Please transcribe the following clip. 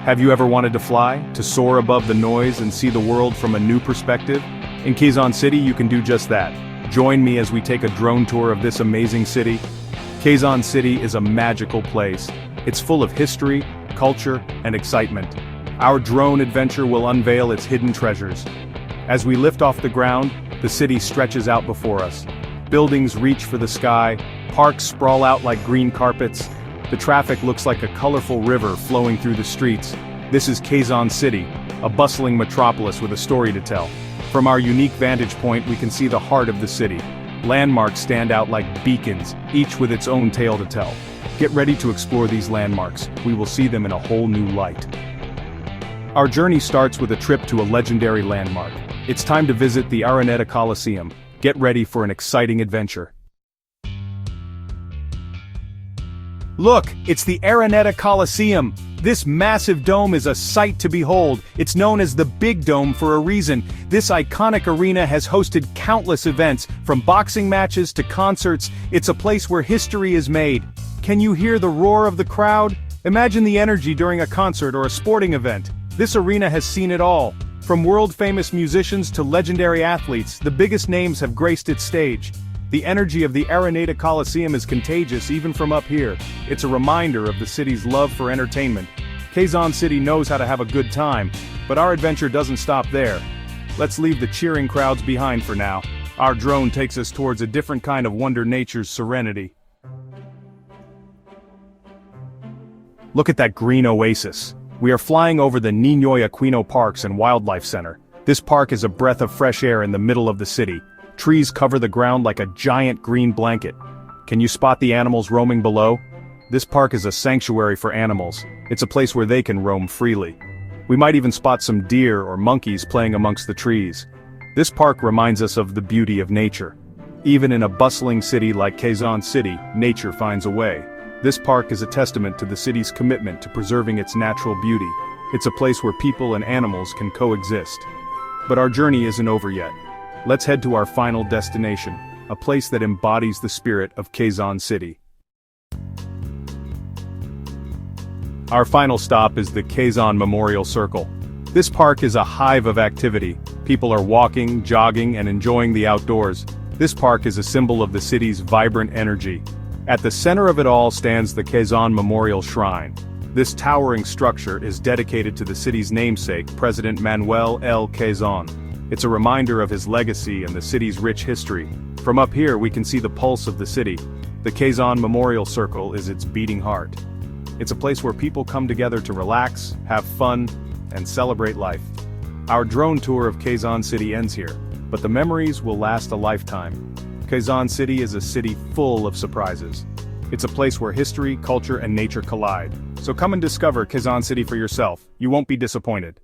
Have you ever wanted to fly, to soar above the noise and see the world from a new perspective? In Quezon City, you can do just that. Join me as we take a drone tour of this amazing city. Quezon City is a magical place. It's full of history, culture, and excitement. Our drone adventure will unveil its hidden treasures. As we lift off the ground, the city stretches out before us. Buildings reach for the sky, parks sprawl out like green carpets. The traffic looks like a colorful river flowing through the streets. This is Quezon City, a bustling metropolis with a story to tell. From our unique vantage point, we can see the heart of the city. Landmarks stand out like beacons, each with its own tale to tell. Get ready to explore these landmarks. We will see them in a whole new light. Our journey starts with a trip to a legendary landmark. It's time to visit the Araneta Coliseum. Get ready for an exciting adventure. Look, it's the Araneta Coliseum. This massive dome is a sight to behold. It's known as the Big Dome for a reason. This iconic arena has hosted countless events, from boxing matches to concerts. It's a place where history is made. Can you hear the roar of the crowd? Imagine the energy during a concert or a sporting event. This arena has seen it all. From world-famous musicians to legendary athletes, the biggest names have graced its stage. The energy of the Araneta Coliseum is contagious even from up here. It's a reminder of the city's love for entertainment. Quezon City knows how to have a good time, but our adventure doesn't stop there. Let's leave the cheering crowds behind for now. Our drone takes us towards a different kind of wonder, nature's serenity. Look at that green oasis. We are flying over the Ninoy Aquino Parks and Wildlife Center. This park is a breath of fresh air in the middle of the city. Trees cover the ground like a giant green blanket. Can you spot the animals roaming below? This park is a sanctuary for animals. It's a place where they can roam freely. We might even spot some deer or monkeys playing amongst the trees. This park reminds us of the beauty of nature. Even in a bustling city like Quezon City, nature finds a way. This park is a testament to the city's commitment to preserving its natural beauty. It's a place where people and animals can coexist. But our journey isn't over yet. Let's head to our final destination, a place that embodies the spirit of Quezon City. Our final stop is the Quezon Memorial Circle. This park is a hive of activity. People are walking, jogging, and enjoying the outdoors. This park is a symbol of the city's vibrant energy. At the center of it all stands the Quezon Memorial Shrine. This towering structure is dedicated to the city's namesake, President Manuel L. Quezon. It's a reminder of his legacy and the city's rich history. From up here we can see the pulse of the city. The Quezon Memorial Circle is its beating heart. It's a place where people come together to relax, have fun, and celebrate life. Our drone tour of Quezon City ends here, but the memories will last a lifetime. Quezon City is a city full of surprises. It's a place where history, culture, and nature collide. So come and discover Quezon City for yourself. You won't be disappointed.